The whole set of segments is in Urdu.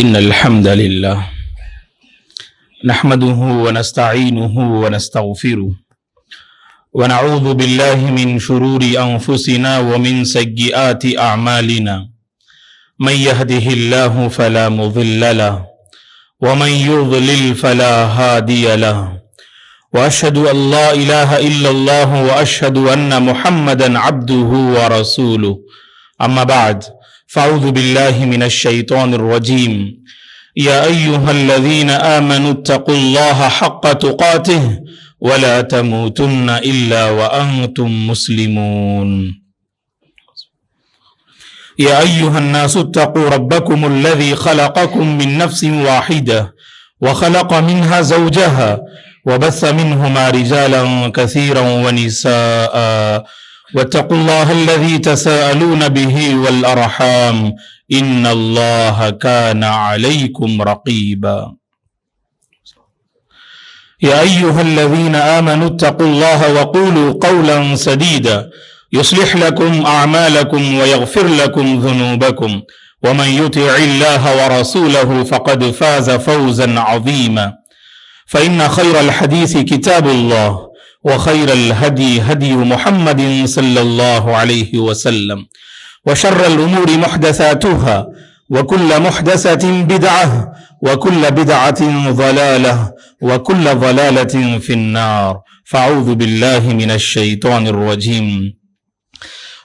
إن الحمد لله نحمده ونستعينه ونستغفره ونعوذ بالله من شرور أنفسنا ومن سيئات أعمالنا من يهده الله فلا مضل له ومن يضلل فلا هادي له وأشهد أن لا إله إلا الله وأشهد أن محمدا عبده ورسوله أما بعد فأعوذ بالله من الشيطان الرجيم يا أيها الذين آمنوا اتقوا الله حق تقاته ولا تموتن إلا وأنتم مسلمون يا أيها الناس اتقوا ربكم الذي خلقكم من نفس واحدة وخلق منها زوجها وبث منهما رجالا كثيرا ونساء واتقوا الله الذي تساءلون به والأرحام إن الله كان عليكم رقيبا يا أيها الذين آمنوا اتقوا الله وقولوا قولا سديدا يصلح لكم أعمالكم ويغفر لكم ذنوبكم ومن يطع الله ورسوله فقد فاز فوزا عظيما فإن خير الحديث كتاب الله وخير الهدي هدي محمد صلى الله عليه وسلم وشر الأمور محدثاتها وكل محدثة بدعة وكل بدعة ضلالة وكل ضلالة في النار فأعوذ بالله من الشيطان الرجيم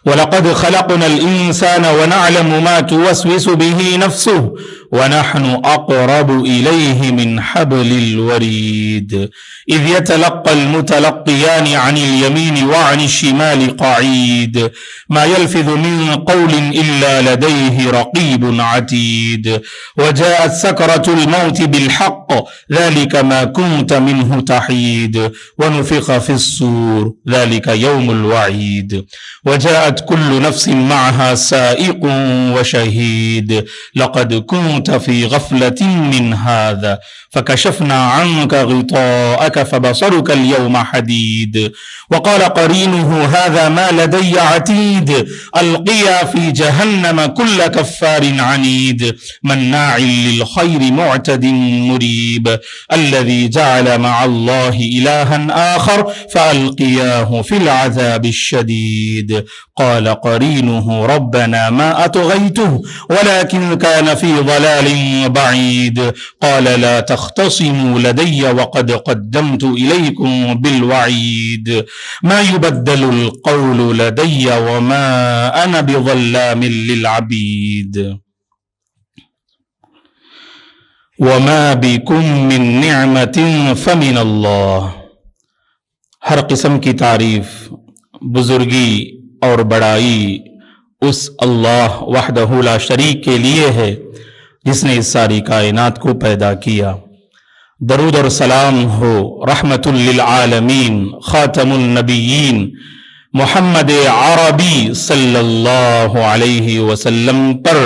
ولقد خلقنا الإنسان ونعلم ما توسوس به نفسه ونحن أقرب إليه من حبل الوريد إذ يتلقى المتلقيان عن اليمين وعن الشمال قعيد ما يلفظ من قول إلا لديه رقيب عتيد وجاءت سكرة الموت بالحق ذلك ما كنت منه تحيد ونفخ في الصور ذلك يوم الوعيد وجاءت كل نفس معها سائق وشهيد لقد كنت في غفلة من هذا فكشفنا عنك غطاءك فبصرك اليوم حديد وقال قرينه هذا ما لدي عتيد ألقيا في جهنم كل كفار عنيد مناع للخير معتد مريب الذي جعل مع الله إلها آخر فألقياه في العذاب الشديد قال قرينه ربنا ما أطغيته ولكن كان في ضلال بعيد قال لا تختصموا لدي وقد قدمت إليكم بالوعيد ما يبدل القول لدي وما أنا بظلام للعبيد وما بكم من نعمة فمن الله ہر قسم کی تعریف بزرگی اور بڑائی اس اللہ وحدہ لا شریک کے لیے ہے جس نے اس ساری کائنات کو پیدا کیا۔ درود اور سلام ہو رحمت للعالمین خاتم النبیین محمد عربی صلی اللہ علیہ وسلم پر،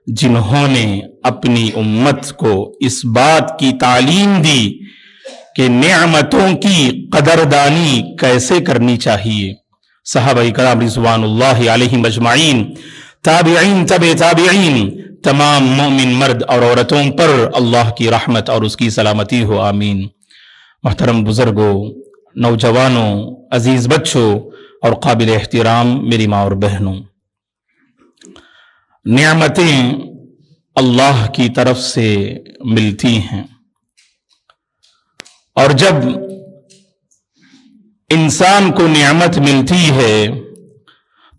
جنہوں نے اپنی امت کو اس بات کی تعلیم دی کہ نعمتوں کی قدردانی کیسے کرنی چاہیے۔ صحابہ کرام رضوان اللہ علیہم اجمعین، تابعین، تبع تابعین، تمام مومن مرد اور عورتوں پر اللہ کی رحمت اور اس کی سلامتی ہو، آمین۔ محترم بزرگوں، نوجوانوں، عزیز بچوں اور قابل احترام میری ماں اور بہنوں، نعمتیں اللہ کی طرف سے ملتی ہیں، اور جب انسان کو نعمت ملتی ہے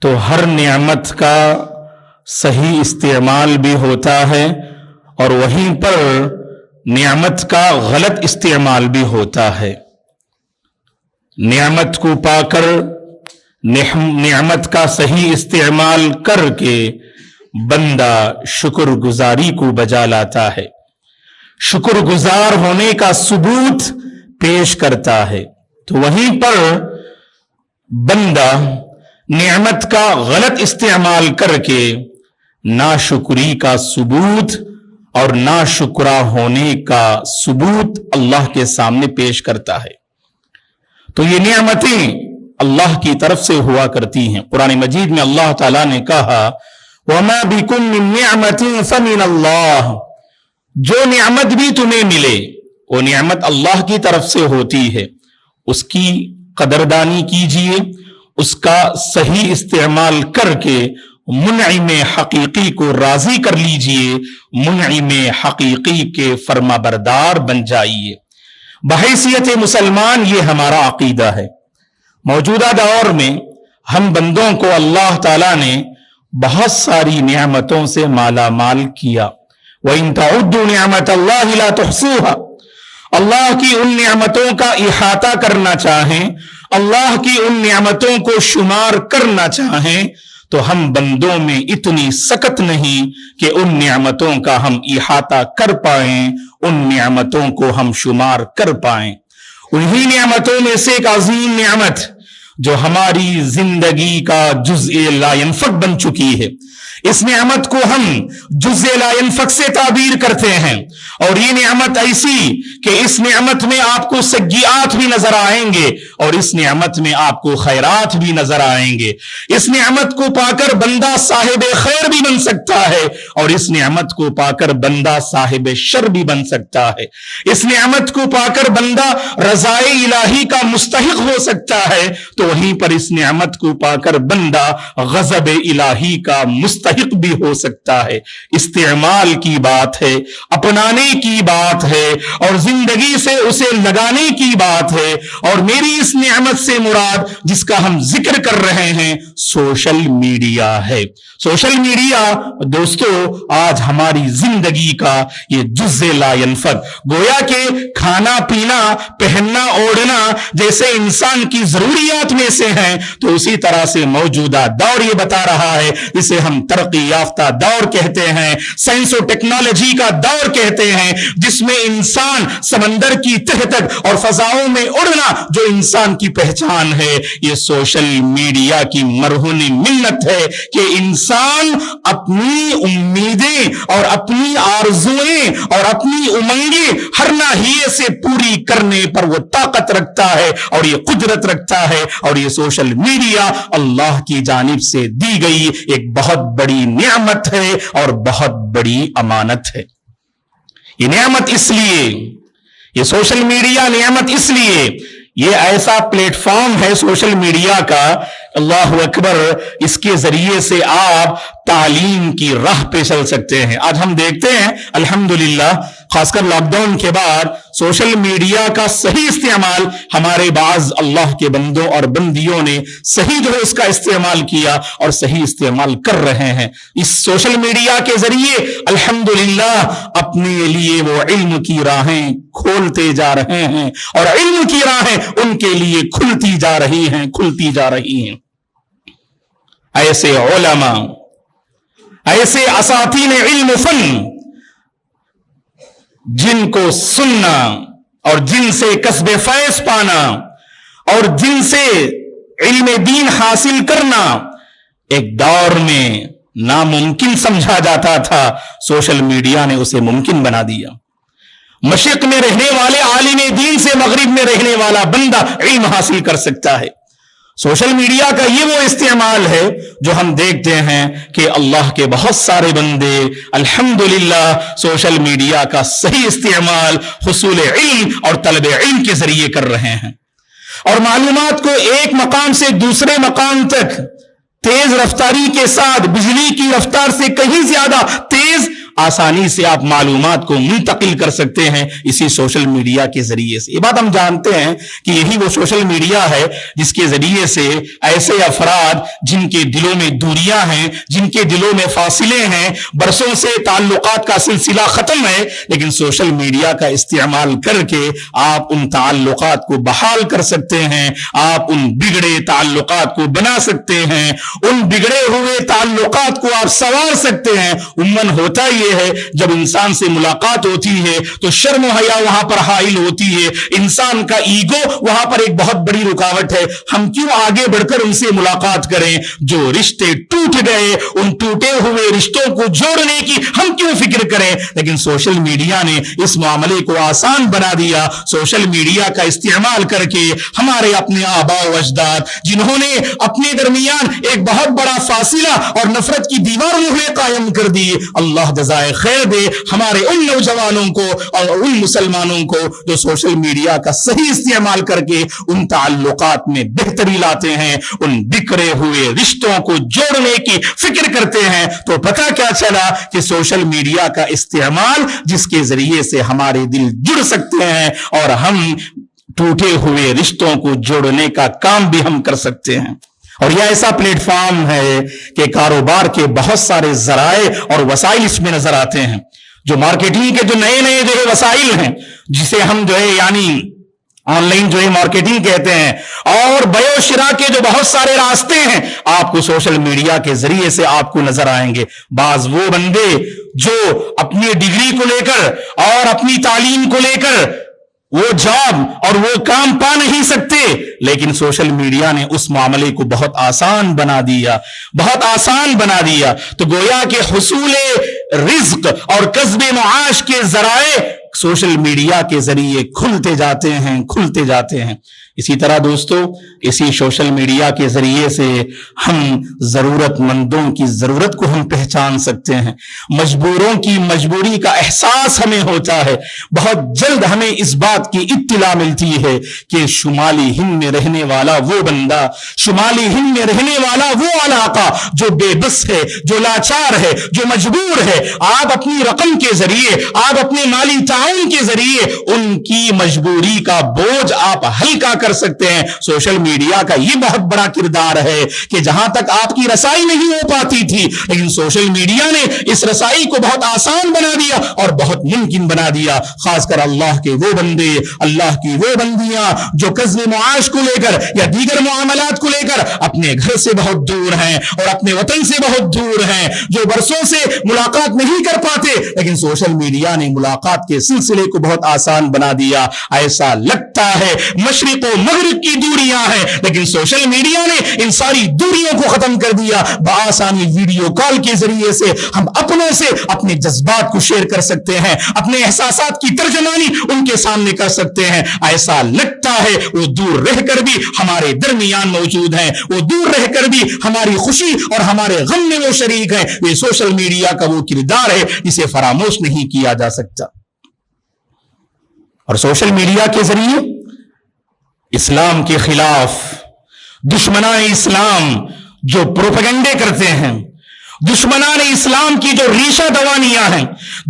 تو ہر نعمت کا صحیح استعمال بھی ہوتا ہے اور وہیں پر نعمت کا غلط استعمال بھی ہوتا ہے۔ نعمت کو پا کر، نعمت کا صحیح استعمال کر کے بندہ شکر گزاری کو بجا لاتا ہے، شکر گزار ہونے کا ثبوت پیش کرتا ہے، تو وہیں پر بندہ نعمت کا غلط استعمال کر کے ناشکری کا ثبوت اور ناشکرا ہونے کا ثبوت اللہ کے سامنے پیش کرتا ہے۔ تو یہ نعمتیں اللہ کی طرف سے ہوا کرتی ہیں۔ قرآن مجید میں اللہ تعالیٰ نے کہا وَمَا بِكُم مِّن نِّعْمَةٍ فَمِنَ اللَّهِ، جو نعمت بھی تمہیں ملے وہ نعمت اللہ کی طرف سے ہوتی ہے، اس کی قدردانی کیجئے، اس کا صحیح استعمال کر کے منعم حقیقی کو راضی کر لیجئے، منعم حقیقی کے فرما بردار بن جائیے۔ بحیثیت مسلمان یہ ہمارا عقیدہ ہے۔ موجودہ دور میں ہم بندوں کو اللہ تعالیٰ نے بہت ساری نعمتوں سے مالا مال کیا۔ وَإِن تَعُدُّوا نِعْمَةَ اللَّهِ لَا تُحْصُوهَا، اللہ کی ان نعمتوں کا احاطہ کرنا چاہیں، اللہ کی ان نعمتوں کو شمار کرنا چاہیں تو ہم بندوں میں اتنی سکت نہیں کہ ان نعمتوں کا ہم احاطہ کر پائیں، ان نعمتوں کو ہم شمار کر پائیں۔ انہی نعمتوں میں سے ایک عظیم نعمت جو ہماری زندگی کا جزء لا ينفک بن چکی ہے، اس نعمت کو ہم جزء لا ينفک سے تعبیر کرتے ہیں، اور یہ نعمت ایسی کہ اس نعمت میں آپ کو سیئات بھی نظر آئیں گے اور اس نعمت میں آپ کو خیرات بھی نظر آئیں گے۔ اس نعمت کو پا کر بندہ صاحب خیر بھی بن سکتا ہے اور اس نعمت کو پا کر بندہ صاحب شر بھی بن سکتا ہے۔ اس نعمت کو پا کر بندہ رضائے الہی کا مستحق ہو سکتا ہے تو وہیں پر اس نعمت کو پا کر بندہ غضب الہی کا مستحق بھی ہو سکتا ہے۔ استعمال کی بات ہے، اپنانے کی بات ہے اور زندگی سے اسے لگانے کی بات ہے۔ اور میری اس نعمت سے مراد جس کا ہم ذکر کر رہے ہیں سوشل میڈیا ہے۔ سوشل میڈیا دوستو آج ہماری زندگی کا یہ جزء لا ينفک، گویا کہ کھانا پینا پہننا اوڑھنا جیسے انسان کی ضروریات میں سے ہیں، تو اسی طرح سے موجودہ دور یہ بتا رہا ہے، اسے ہم ترقی یافتہ دور کہتے ہیں، سائنس و ٹیکنالوجی کا دور کہتے ہیں، جس میں انسان سمندر کی تہ تک اور فضاؤں میں اڑنا جو انسان کی پہچان ہے، یہ سوشل میڈیا کی مرہون منت ہے کہ انسان اپنی امیدیں اور اپنی آرزویں اور اپنی امنگیں ہر ناحیے سے پوری کرنے پر وہ طاقت رکھتا ہے اور یہ قدرت رکھتا ہے، اور یہ سوشل میڈیا اللہ کی جانب سے دی گئی ایک بہت بڑی نعمت ہے اور بہت بڑی امانت ہے۔ یہ نعمت اس لیے، یہ سوشل میڈیا نعمت اس لیے، یہ ایسا پلیٹ فارم ہے سوشل میڈیا کا، اللہ اکبر، اس کے ذریعے سے آپ تعلیم کی راہ پہ چل سکتے ہیں۔ آج ہم دیکھتے ہیں الحمدللہ خاص کر لاک ڈاؤن کے بعد سوشل میڈیا کا صحیح استعمال ہمارے بعض اللہ کے بندوں اور بندیوں نے صحیح جو ہے اس کا استعمال کیا اور صحیح استعمال کر رہے ہیں۔ اس سوشل میڈیا کے ذریعے الحمدللہ اپنے لیے وہ علم کی راہیں کھولتے جا رہے ہیں اور علم کی راہیں ان کے لیے کھلتی جا رہی ہیں، کھلتی جا رہی ہیں۔ ایسے علماء، ایسے اساتین علم فن جن کو سننا اور جن سے کسب فیض پانا اور جن سے علم دین حاصل کرنا ایک دور میں ناممکن سمجھا جاتا تھا، سوشل میڈیا نے اسے ممکن بنا دیا۔ مشرق میں رہنے والے عالم دین سے مغرب میں رہنے والا بندہ علم حاصل کر سکتا ہے۔ سوشل میڈیا کا یہ وہ استعمال ہے جو ہم دیکھتے ہیں کہ اللہ کے بہت سارے بندے الحمدللہ سوشل میڈیا کا صحیح استعمال حصول علم اور طلب علم کے ذریعے کر رہے ہیں، اور معلومات کو ایک مقام سے دوسرے مقام تک تیز رفتاری کے ساتھ، بجلی کی رفتار سے کہیں زیادہ تیز، آسانی سے آپ معلومات کو منتقل کر سکتے ہیں اسی سوشل میڈیا کے ذریعے سے۔ یہ بات ہم جانتے ہیں کہ یہی وہ سوشل میڈیا ہے جس کے ذریعے سے ایسے افراد جن کے دلوں میں دوریاں ہیں، جن کے دلوں میں فاصلے ہیں، برسوں سے تعلقات کا سلسلہ ختم ہے، لیکن سوشل میڈیا کا استعمال کر کے آپ ان تعلقات کو بحال کر سکتے ہیں، آپ ان بگڑے تعلقات کو بنا سکتے ہیں، ان بگڑے ہوئے تعلقات کو آپ سنوار سکتے ہیں۔ عموماً ہوتا یہ ہے جب انسان سے ملاقات ہوتی ہے تو شرم و حیا وہاں پر حائل ہوتی ہے، انسان کا ایگو وہاں پر ایک بہت بڑی رکاوٹ ہے، ہم کیوں آگے بڑھ کر ان سے ملاقات کریں؟ جو رشتے ٹوٹ گئے ان ٹوٹے ہوئے رشتوں کو جوڑنے کی ہم کیوں فکر کریں؟ لیکن سوشل میڈیا نے اس معاملے کو آسان بنا دیا۔ سوشل میڈیا کا استعمال کر کے ہمارے اپنے آباء و اجداد جنہوں نے اپنے درمیان ایک بہت بڑا فاصلہ اور نفرت کی دیوار قائم کر دی، اللہ جزائے جزائے خیر دے ہمارے ان نوجوانوں کو اور ان مسلمانوں کو جو سوشل میڈیا کا صحیح استعمال کر کے ان تعلقات میں بہتری لاتے ہیں، ان بکھرے ہوئے رشتوں کو جوڑنے کی فکر کرتے ہیں۔ تو پتہ کیا چلا کہ سوشل میڈیا کا استعمال جس کے ذریعے سے ہمارے دل جڑ سکتے ہیں اور ہم ٹوٹے ہوئے رشتوں کو جوڑنے کا کام بھی ہم کر سکتے ہیں۔ اور یہ ایسا پلیٹ فارم ہے کہ کاروبار کے بہت سارے ذرائع اور وسائل اس میں نظر آتے ہیں، جو مارکیٹنگ کے جو نئے نئے جو ہے وسائل ہیں، جسے ہم جو ہے یعنی آن لائن جو ہے مارکیٹنگ کہتے ہیں، اور بیع و شراء کے جو بہت سارے راستے ہیں آپ کو سوشل میڈیا کے ذریعے سے آپ کو نظر آئیں گے۔ بعض وہ بندے جو اپنی ڈگری کو لے کر اور اپنی تعلیم کو لے کر وہ جاب اور وہ کام پا نہیں سکتے، لیکن سوشل میڈیا نے اس معاملے کو بہت آسان بنا دیا، بہت آسان بنا دیا۔ تو گویا کہ حصول رزق اور کسب معاش کے ذرائع سوشل میڈیا کے ذریعے کھلتے جاتے ہیں۔ اسی طرح دوستو، اسی سوشل میڈیا کے ذریعے سے ہم ضرورت مندوں کی ضرورت کو ہم پہچان سکتے ہیں، مجبوروں کی مجبوری کا احساس ہمیں ہوتا ہے۔ بہت جلد ہمیں اس بات کی اطلاع ملتی ہے کہ شمالی ہند میں رہنے والا وہ بندہ، شمالی ہند میں رہنے والا وہ علاقہ جو بے بس ہے، جو لاچار ہے، جو مجبور ہے، آپ اپنی رقم کے ذریعے، آپ اپنے مالی تعاون کے ذریعے ان کی مجبوری کا بوجھ آپ ہلکا کر سکتے ہیں۔ سوشل میڈیا کا یہ بہت بڑا کردار ہے کہ جہاں تک آپ کی رسائی نہیں ہو پاتی تھی، لیکن سوشل میڈیا نے اس رسائی کو بہت آسان بنا دیا اور بہت ممکن بنا دیا۔ خاص کر اللہ کے وہ بندے، اللہ کی وہ بندیاں جو کسب معاش کو لے کر یا دیگر معاملات کو لے کر اپنے گھر سے بہت دور ہیں اور اپنے وطن سے بہت دور ہیں، جو برسوں سے ملاقات نہیں کر پاتے، لیکن سوشل میڈیا نے ملاقات کے سلسلے کو بہت آسان بنا دیا۔ ایسا لگتا ہے مشرق و مغرب کی دوریاں ہیں، لیکن سوشل میڈیا نے ان ساری دوریوں کو ختم کر دیا۔ بآسانی ویڈیو کال کے ذریعے سے ہم اپنوں سے اپنے جذبات کو شیئر کر سکتے ہیں، اپنے احساسات کی ترجمانی ان کے سامنے کر سکتے ہیں۔ ایسا لگتا ہے وہ دور رہ کر بھی ہمارے درمیان موجود ہیں، وہ دور رہ کر بھی ہماری خوشی اور ہمارے غم میں وہ شریک ہیں۔ یہ سوشل میڈیا کا وہ کردار ہے جسے فراموش نہیں کیا جا سکتا۔ اور سوشل میڈیا کے ذریعے اسلام کے خلاف دشمنان اسلام جو پروپیگنڈے کرتے ہیں، دشمنان اسلام کی جو ریشہ دوانیاں ہیں،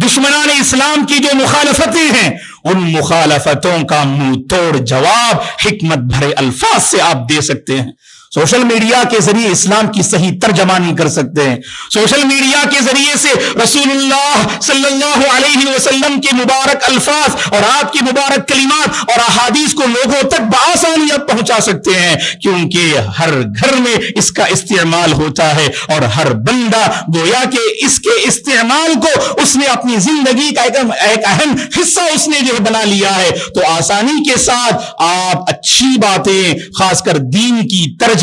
دشمنان اسلام کی جو مخالفتیں ہیں، ان مخالفتوں کا منہ توڑ جواب حکمت بھرے الفاظ سے آپ دے سکتے ہیں۔ سوشل میڈیا کے ذریعے اسلام کی صحیح ترجمانی کر سکتے ہیں۔ سوشل میڈیا کے ذریعے سے رسول اللہ صلی اللہ علیہ وسلم کے مبارک الفاظ اور آپ کی مبارک کلمات اور احادیث کو لوگوں تک بآسانی آپ پہنچا سکتے ہیں، کیونکہ ہر گھر میں اس کا استعمال ہوتا ہے اور ہر بندہ گویا کہ اس کے استعمال کو اس نے اپنی زندگی کا ایک اہم حصہ اس نے جو بنا لیا ہے۔ تو آسانی کے ساتھ آپ اچھی باتیں، خاص کر دین کی ترجمانی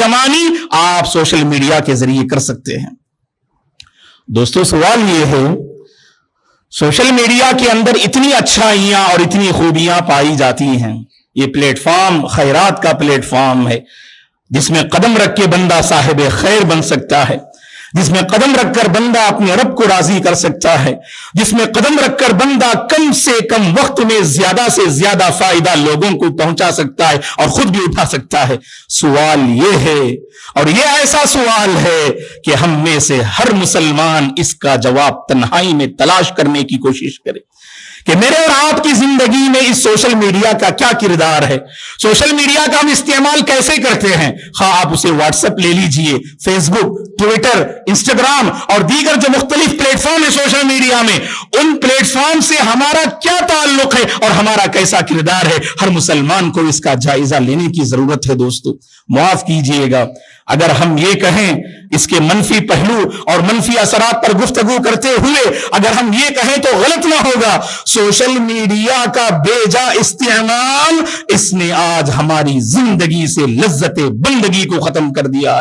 آپ سوشل میڈیا کے ذریعے کر سکتے ہیں۔ دوستو، سوال یہ ہے، سوشل میڈیا کے اندر اتنی اچھائیاں اور اتنی خوبیاں پائی جاتی ہیں، یہ پلیٹ فارم خیرات کا پلیٹ فارم ہے جس میں قدم رکھ کے بندہ صاحب خیر بن سکتا ہے، جس میں قدم رکھ کر بندہ اپنے رب کو راضی کر سکتا ہے، جس میں قدم رکھ کر بندہ کم سے کم وقت میں زیادہ سے زیادہ فائدہ لوگوں کو پہنچا سکتا ہے اور خود بھی اٹھا سکتا ہے۔ سوال یہ ہے، اور یہ ایسا سوال ہے کہ ہم میں سے ہر مسلمان اس کا جواب تنہائی میں تلاش کرنے کی کوشش کرے کہ میرے اور آپ کی زندگی میں اس سوشل میڈیا کا کیا کردار ہے، سوشل میڈیا کا ہم استعمال کیسے کرتے ہیں۔ خواہ آپ اسے واٹس ایپ لے لیجئے، فیس بک، ٹویٹر، انسٹاگرام اور دیگر جو مختلف پلیٹ فارم ہے سوشل میڈیا میں، ان پلیٹ فارم سے ہمارا کیا تعلق ہے اور ہمارا کیسا کردار ہے، ہر مسلمان کو اس کا جائزہ لینے کی ضرورت ہے۔ دوستو معاف کیجئے گا اگر ہم یہ کہیں، اس کے منفی پہلو اور منفی اثرات پر گفتگو کرتے ہوئے اگر ہم یہ کہیں تو غلط نہ ہوگا۔ سوشل میڈیا کا بے جا استعمال اس نے آج ہماری زندگی سے لذت بندگی کو ختم کر دیا۔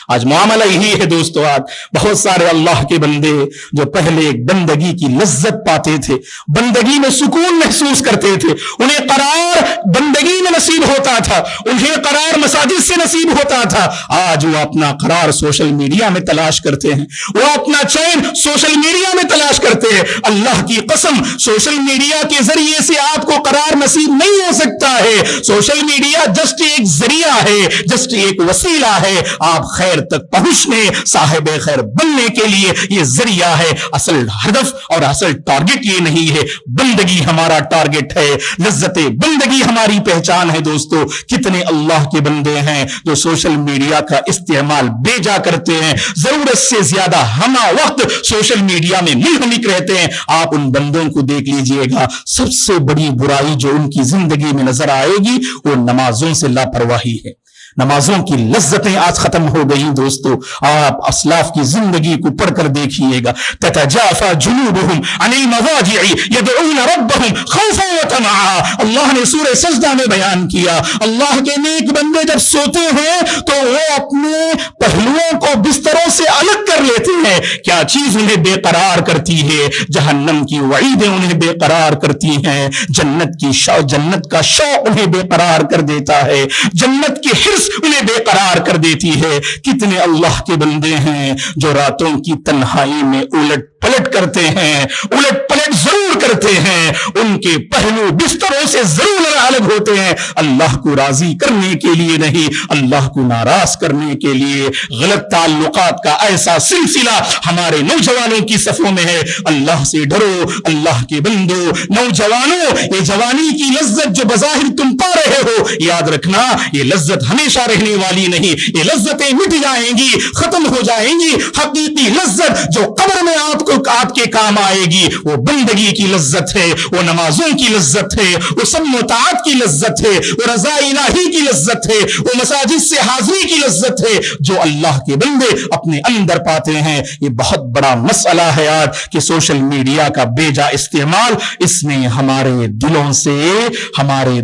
آج معاملہ یہی ہے دوستو، آج بہت سارے اللہ کے بندے جو پہلے ایک بندگی کی لذت پاتے تھے، بندگی میں سکون محسوس کرتے تھے، انہیں قرار بندگی میں نصیب ہوتا تھا، انہیں قرار مساجد سے نصیب ہوتا تھا، آج وہ اپنا قرار سوشل میڈیا میں تلاش کرتے ہیں, وہ اپنا چین سوشل میڈیا میں تلاش کرتے ہیں. اللہ کی قسم سوشل میڈیا کے ذریعے سے آپ کو قرار نصیب نہیں ہو سکتا ہے. سوشل میڈیا جسٹ ایک ذریعہ ہے, جسٹ ایک وسیلہ ہے. آپ خیر تک پہنچنے, صاحب خیر بننے کے لیے یہ ذریعہ ہے. اصل ہدف اور اصل ٹارگٹ یہ نہیں ہے. بندگی ہمارا ٹارگٹ ہے, لذت بندگی ہماری پہچان ہے. دوستو کتنے اللہ کے بندے ہیں جو سوشل میڈیا کا استعمال بے جا کرتے ہیں, ضرورت سے زیادہ ہمہ وقت سوشل میڈیا میں منہمک رہتے ہیں. آپ ان بندوں کو دیکھ لیجئے گا, سب سے بڑی برائی جو ان کی زندگی میں نظر آئے گی وہ نمازوں سے لاپرواہی ہے. نمازوں کی لذتیں آج ختم ہو گئی. دوستو آپ اسلاف کی زندگی کو پڑھ کر دیکھیے گا, تتجافى جنوبهم عن المضاجع يدعون ربهم خوفا وطمعا. اللہ نے سورہ سجدہ میں بیان کیا, اللہ کے نیک بندے جب سوتے ہیں تو وہ اپنے پہلوؤں کو بستروں سے الگ کر لیتے ہیں. کیا چیز انہیں بے قرار کرتی ہے؟ جہنم کی وعیدیں انہیں بے قرار کرتی ہیں, جنت کا شوق انہیں بے قرار کر دیتا ہے, جنت کی حرص انہیں بے قرار کر دیتی ہے. کتنے اللہ کے بندے ہیں جو راتوں کی تنہائی میں الٹ پلٹ کرتے ہیں, الٹ پلٹ ضرور کرتے ہیں, ان کے پہلو بستروں سے ضرور الگ ہوتے ہیں, اللہ کو راضی کرنے کے لیے نہیں, اللہ کو ناراض کرنے کے لیے. غلط تعلقات کا ایسا سلسلہ ہمارے نوجوانوں کی صفوں میں ہے. اللہ سے ڈرو اللہ کے بندو. نوجوانوں, یہ جوانی کی لذت جو بظاہر تم پا رہے ہو, یاد رکھنا یہ لذت ہمیشہ رہنے والی نہیں. یہ لذتیں مٹ جائیں گی, ختم ہو جائیں گی. حقیقی لذت جو قبر میں آپ کے کام آئے گی وہ بندگی کی لذت ہے, وہ نمازوں کی لذت ہے, وہ سم و طاعت کی لذت ہے, وہ رضا الہی کی لذت ہے, وہ مساجد سے حاضری کی لذت ہے جو اللہ کے بندے اپنے اندر پاتے ہیں. یہ بہت بڑا مسئلہ ہے آج کہ سوشل میڈیا کا بے جا استعمال, اس نے ہمارے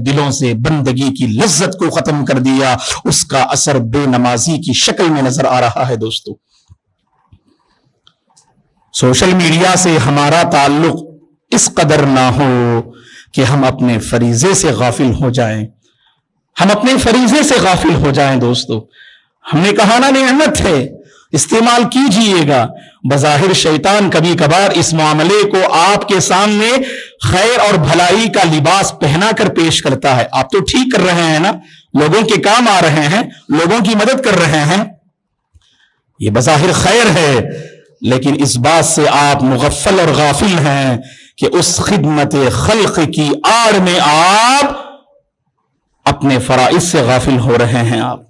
دلوں سے بندگی کی لذت کو ختم کر دیا. اس کا اثر بے نمازی کی شکل میں نظر آ رہا ہے. دوستو سوشل میڈیا سے ہمارا تعلق اس قدر نہ ہو کہ ہم اپنے فریضے سے غافل ہو جائیں, ہم اپنے فریضے سے غافل ہو جائیں. دوستو ہم نے کہا نا نعمت ہے, استعمال کیجئے گا. بظاہر شیطان کبھی کبھار اس معاملے کو آپ کے سامنے خیر اور بھلائی کا لباس پہنا کر پیش کرتا ہے. آپ تو ٹھیک کر رہے ہیں نا, لوگوں کے کام آ رہے ہیں, لوگوں کی مدد کر رہے ہیں, یہ بظاہر خیر ہے, لیکن اس بات سے آپ مغفل اور غافل ہیں کہ اس خدمت خلق کی آڑ میں آپ اپنے فرائض سے غافل ہو رہے ہیں. آپ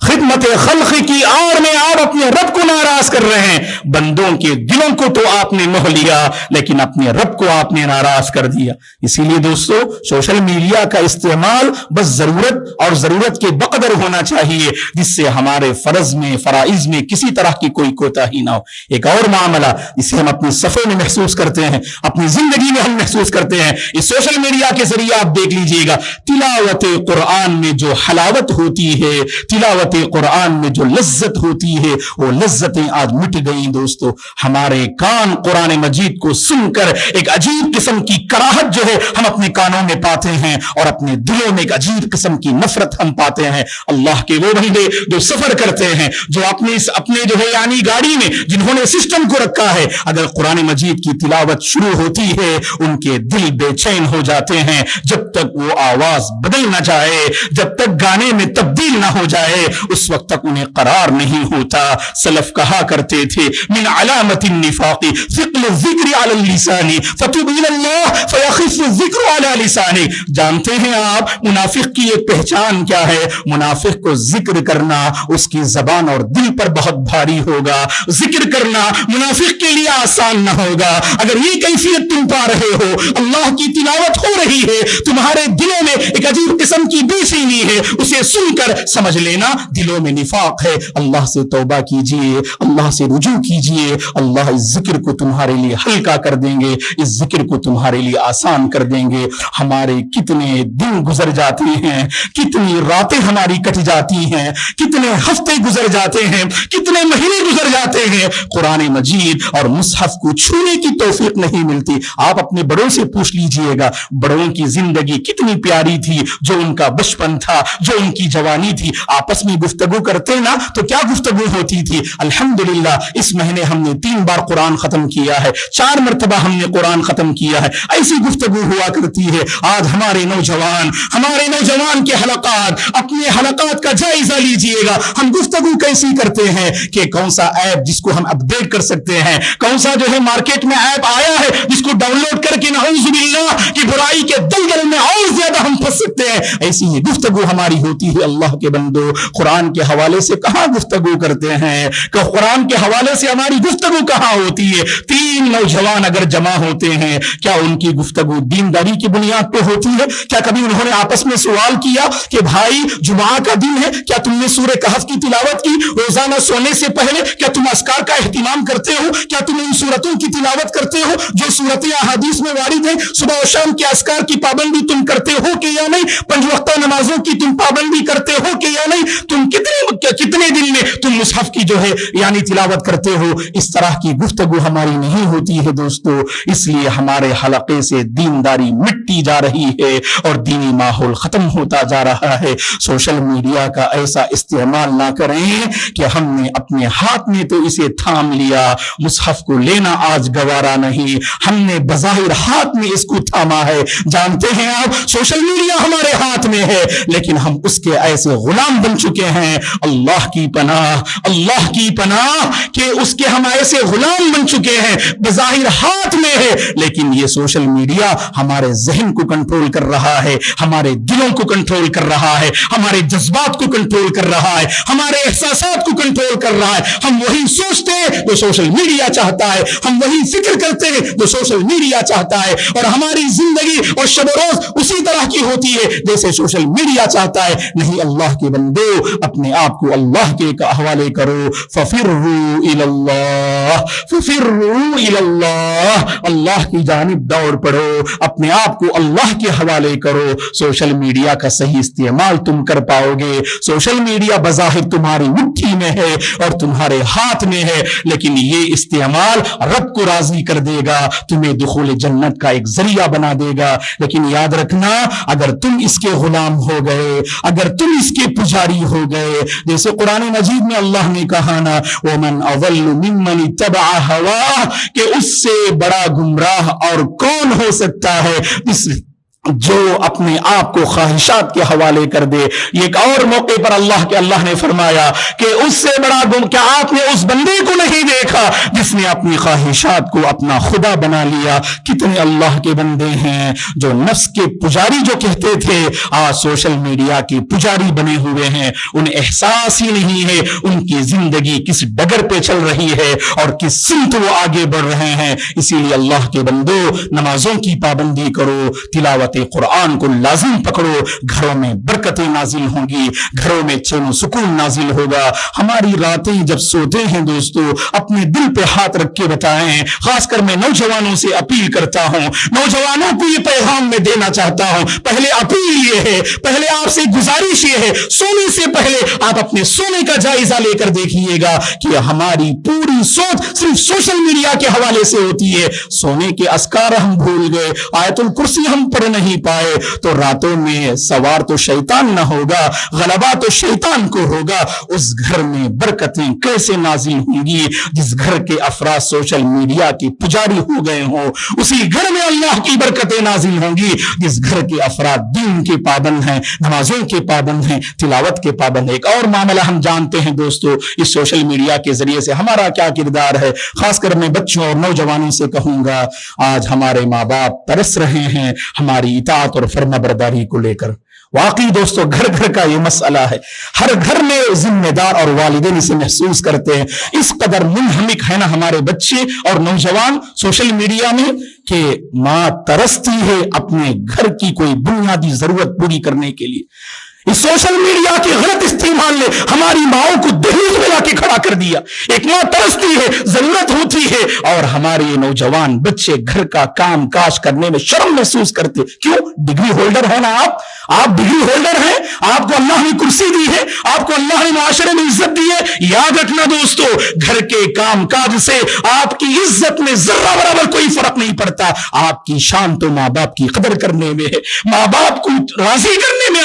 خدمت خلق کی آڑ میں آپ اپنے رب کو ناراض کر رہے ہیں. بندوں کے دلوں کو تو آپ نے موہ لیا, لیکن اپنے رب کو آپ نے ناراض کر دیا. اسی لیے دوستو سوشل میڈیا کا استعمال بس ضرورت اور ضرورت کے بقدر ہونا چاہیے, جس سے ہمارے فرائض میں کسی طرح کی کوئی کوتاہی نہ ہو. ایک اور معاملہ جسے ہم اپنی صفوں میں محسوس کرتے ہیں, اپنی زندگی میں ہم محسوس کرتے ہیں, اس سوشل میڈیا کے ذریعے آپ دیکھ لیجئے گا, تلاوت قرآن میں جو حلاوت ہوتی ہے, تلاوت قرآن میں جو لذت ہوتی ہے, وہ لذتیں آج مٹ گئی. دوستو ہمارے کان قرآن مجید کو سن کر ایک عجیب قسم کی کراہت جو ہے ہم اپنے کانوں میں پاتے ہیں, اور اپنے دلوں میں ایک عجیب قسم کی نفرت ہم پاتے ہیں. اللہ کے وہ بندے جو سفر کرتے ہیں, جو اپنے جو ہے یعنی گاڑی میں جنہوں نے سسٹم کو رکھا ہے, اگر قرآن مجید کی تلاوت شروع ہوتی ہے ان کے دل بے چین ہو جاتے ہیں. جب تک وہ آواز بدل نہ جائے, جب تک گانے میں تبدیل نہ ہو جائے, اس وقت تک انہیں قرار نہیں ہوتا. سلف کہا کرتے تھے, من علامت النفاق ثقل الذکر علی اللسان فتب الی اللہ فیخف الذکر علی لسان. جانتے ہیں آپ منافق کی ایک پہچان کیا ہے؟ منافق کو ذکر کرنا اس کی زبان اور دل پر بہت بھاری ہوگا, ذکر کرنا منافق کے لیے آسان نہ ہوگا. اگر یہ کیفیت تم پا رہے ہو, اللہ کی تلاوت ہو رہی ہے, تمہارے دلوں میں ایک عجیب قسم کی بے چینی ہے, اسے سن کر سمجھ لینا دلوں میں نفاق ہے. اللہ سے توبہ کیجئے, اللہ سے رجوع کیجئے. اللہ اس ذکر کو تمہارے لیے ہلکا کر دیں گے, اس ذکر کو تمہارے لیے آسان کر دیں گے. ہمارے کتنے دن گزر جاتے ہیں, کتنی راتیں ہماری کٹ جاتی ہیں, کتنے ہفتے گزر جاتے ہیں, کتنے مہینے گزر جاتے ہیں, قرآن مجید اور مصحف کو چھونے کی توفیق نہیں ملتی. آپ اپنے بڑوں سے پوچھ لیجئے گا, بڑوں کی زندگی کتنی پیاری تھی, جو ان کا بچپن تھا, جو ان کی جوانی تھی, آپس میں کی گفتگو کرتے نا تو کیا گفتگو ہوتی تھی. الحمدللہ اس مہینے ہم نے 3 بار قرآن ختم کیا ہے, 4 مرتبہ ہم نے قرآن ختم کیا ہے. ایسی گفتگو ہوا کرتی ہے. آج ہمارے نوجوان کے حلقات, اپنے حلقات کا جائزہ لیجئے گا. ہم گفتگو کیسی کرتے ہیں کہ کون سا ایپ جس کو ہم اپڈیٹ کر سکتے ہیں, کون سا جو ہے مارکیٹ میں ایپ آیا ہے جس کو ڈاؤن لوڈ کر کے نعوذ باللہ کی برائی کے دلدل میں اور زیادہ ہم پھنس سکتے ہیں. ایسی ہی گفتگو ہماری ہوتی ہے. اللہ کے بندو, قرآن کے حوالے سے کہاں گفتگو کرتے ہیں, کہ قرآن کے حوالے سے ہماری گفتگو کہاں ہوتی ہے. 3 نوجوان اگر جمع ہوتے ہیں, کیا ان کی گفتگو دینداری کی بنیاد پہ ہوتی ہے؟ کیا کبھی انہوں نے آپس میں سوال کیا کہ بھائی جمعہ کا دن ہے, کیا تم نے سورہ کہف کی تلاوت کی؟ روزانہ سونے سے پہلے کیا تم اذکار کا اہتمام کرتے ہو؟ کیا تم ان سورتوں کی تلاوت کرتے ہو جو سورتیں احادیث میں وارد ہیں؟ صبح و شام کے اذکار کی پابندی تم کرتے ہو کہ یا نہیں؟ 5 وقتہ نمازوں کی تم پابندی کرتے ہو کہ یا نہیں؟ تم کتنے دن میں تم مصحف کی جو ہے یعنی تلاوت کرتے ہو؟ اس طرح کی گفتگو ہماری نہیں ہوتی ہے دوستو. اس لیے ہمارے حلقے سے دینداری مٹتی جا رہی ہے اور دینی ماحول ختم ہوتا جا رہا ہے. سوشل میڈیا کا ایسا استعمال نہ کریں کہ ہم نے اپنے ہاتھ میں تو اسے تھام لیا, مصحف کو لینا آج گوارا نہیں. ہم نے بظاہر ہاتھ میں اس کو تھاما ہے. جانتے ہیں آپ, سوشل میڈیا ہمارے ہاتھ میں ہے لیکن ہم اس کے ایسے غلام بن چکے ہیں. اللہ کی پناہ کہ اس کے ہم ایسے غلام بن چکے ہیں. بظاہر ہاتھ میں ہے لیکن یہ سوشل میڈیا ہمارے ذہن کو کنٹرول کر رہا ہے, ہمارے دلوں کو کنٹرول کر رہا ہے, ہمارے جذبات کو کنٹرول کر رہا ہے, ہمارے احساسات کو کنٹرول کر رہا ہے. ہم وہی سوچتے ہیں جو سوشل میڈیا چاہتا ہے, ہم وہی فکر کرتے ہیں جو سوشل میڈیا چاہتا ہے, اور ہماری زندگی اور شب و روز اسی طرح کی ہوتی ہے جیسے سوشل میڈیا چاہتا ہے. نہیں, اللہ کے بندو, اپنے آپ کو اللہ کے حوالے کرو. ففروا الی اللہ, اللہ کی جانب دوڑ پڑو, اپنے آپ کو اللہ کے حوالے کرو. سوشل میڈیا کا صحیح استعمال تم کر پاؤ گے. سوشل میڈیا بظاہر تمہاری مٹھی میں ہے اور تمہارے ہاتھ میں ہے, لیکن یہ استعمال رب کو راضی کر دے گا, تمہیں دخول جنت کا ایک ذریعہ بنا دے گا. لیکن یاد رکھنا, اگر تم اس کے غلام ہو گئے, اگر تم اس کے پجاری ہو گئے, جیسے قرآن مجید میں اللہ نے کہا نا, وَمَنْ أَضَلُّ مِمَّنِ اتَّبَعَ هَوَاهُ, کہ اس سے بڑا گمراہ اور کون ہو سکتا ہے جو اپنے آپ کو خواہشات کے حوالے کر دے. ایک اور موقع پر اللہ نے فرمایا کہ اس سے بڑا کیا آپ نے اس بندے کو نہیں دیکھا جس نے اپنی خواہشات کو اپنا خدا بنا لیا. کتنے اللہ کے بندے ہیں جو نفس کے پجاری جو کہتے تھے, آج سوشل میڈیا کے پجاری بنے ہوئے ہیں. انہیں احساس ہی نہیں ہے ان کی زندگی کس ڈگر پہ چل رہی ہے اور کس سمت وہ آگے بڑھ رہے ہیں. اسی لیے اللہ کے بندو, نمازوں کی پابندی کرو, تلاوت قرآن کو لازم پکڑو. گھروں میں برکتیں نازل ہوں گی, گھروں میں چین و سکون نازل ہوگا. ہماری راتیں جب سوتے ہیں دوستو, اپنے دل پہ ہاتھ رکھ کے بتائیں. خاص کر میں نوجوانوں سے اپیل کرتا ہوں, نوجوانوں کو یہ پیغام میں دینا چاہتا ہوں. پہلے اپیل یہ ہے, پہلے آپ سے گزارش یہ ہے, سونے سے پہلے آپ اپنے سونے کا جائزہ لے کر دیکھیے گا کہ ہماری پوری سوچ صرف سوشل میڈیا کے حوالے سے ہوتی ہے. سونے کے اذکار ہم بھول گئے, آیت الکرسی ہم پڑھ نہیں پائے, تو راتوں میں سوار تو شیطان نہ ہوگا, غلبہ تو شیطان کو ہوگا. اس گھر میں برکتیں کیسے نازل ہوں گی جس گھر کے افراد سوشل میڈیا کے پجاری ہو گئے ہوں. اسی گھر میں اللہ کی برکتیں نازل ہوں گی جس گھر کے افراد دین کے پابند ہیں, نمازوں کے پابند ہیں, تلاوت کے پابند ہیں. ایک اور معاملہ ہم جانتے ہیں دوستو, اس سوشل میڈیا کے ذریعے سے ہمارا کیا کردار ہے. خاص کر میں بچوں اور نوجوانوں سے کہوں گا, آج ہمارے ماں باپ ترس رہے ہیں ہماری اطاعت اور فرما برداری کو لے کر. واقعی دوستو, گھر گھر کا یہ مسئلہ ہے. ہر گھر میں ذمہ دار اور والدین اسے محسوس کرتے ہیں. اس قدر منہمک ہے نا ہمارے بچے اور نوجوان سوشل میڈیا میں کہ ماں ترستی ہے اپنے گھر کی کوئی بنیادی ضرورت پوری کرنے کے لیے. اس سوشل میڈیا کے غلط استعمال نے ہماری ماؤں کو دہلیز میں لا کے کھڑا کر دیا. ایک ماں ترستی ہے, ضرورت ہوتی ہے, اور ہمارے نوجوان بچے گھر کا کام کاج کرنے میں شرم محسوس کرتے. کیوں؟ ڈگری ہولڈر ہے نا آپ ڈگری ہولڈر ہیں, آپ کو اللہ نے کرسی دی ہے, آپ کو اللہ نے معاشرے میں عزت دی ہے. یاد رکھنا دوستو, گھر کے کام کاج سے آپ کی عزت میں ذرہ برابر کوئی فرق نہیں پڑتا. آپ کی شان تو ماں باپ کی قدر کرنے میں ہے, ماں باپ کو راضی کرنے میں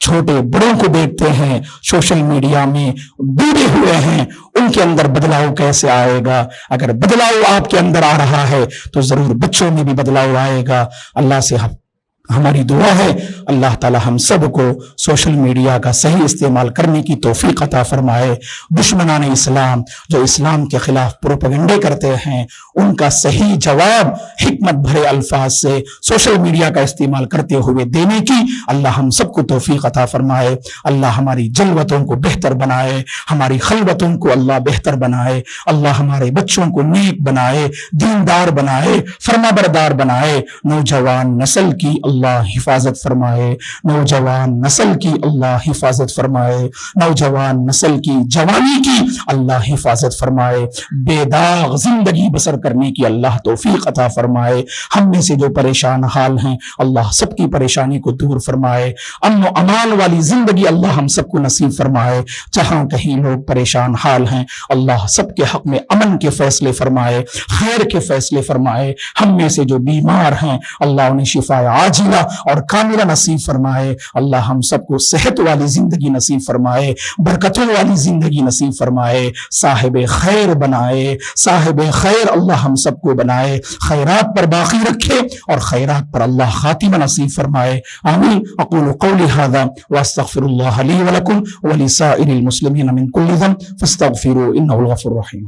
چھوٹے بڑوں کو دیکھتے ہیں سوشل میڈیا میں ڈوبے ہوئے ہیں، ان کے اندر بدلاؤ کیسے آئے گا؟ اگر بدلاؤ آپ کے اندر آ رہا ہے تو ضرور بچوں میں بھی بدلاؤ آئے گا۔ اللہ سے ہماری دعا ہے اللہ تعالی ہم سب کو سوشل میڈیا کا صحیح استعمال کرنے کی توفیق عطا فرمائے۔ دشمنان اسلام جو اسلام کے خلاف پروپیگنڈے کرتے ہیں، ان کا صحیح جواب حکمت بھرے الفاظ سے سوشل میڈیا کا استعمال کرتے ہوئے دینے کی اللہ ہم سب کو توفیق عطا فرمائے۔ اللہ ہماری جلوتوں کو بہتر بنائے، ہماری خلوتوں کو اللہ بہتر بنائے، اللہ ہمارے بچوں کو نیک بنائے، دیندار بنائے، فرما بردار بنائے، نوجوان نسل کی اللہ حفاظت فرمائے، نوجوان نسل کی اللہ حفاظت فرمائے، نوجوان نسل کی جوانی کی اللہ حفاظت فرمائے، بے داغ زندگی بسر کرنے کی اللہ توفیق عطا فرمائے۔ ہم میں سے جو پریشان حال ہیں اللہ سب کی پریشانی کو دور فرمائے، امن و امان والی زندگی اللہ ہم سب کو نصیب فرمائے۔ جہاں کہیں لوگ پریشان حال ہیں اللہ سب کے حق میں امن کے فیصلے فرمائے، خیر کے فیصلے فرمائے۔ ہم میں سے جو بیمار ہیں اللہ انہیں شفا عاجلہ اور کاملہ نصیب فرمائے۔ اللہ ہم سب کو صحت والی زندگی نصیب فرمائے، برکتوں والی زندگی نصیب فرمائے، صاحب خیر بنائے، صاحب خیر اللہ ہم سب کو بنائے، خیرات پر باقی رکھے اور خیرات پر اللہ خاتمہ نصیب فرمائے۔ آمین۔ اقول قولی ھذا واستغفر اللہ لی ولکم ولسائر المسلمین من کل ذنب فاستغفروا انہ الغفور الرحیم۔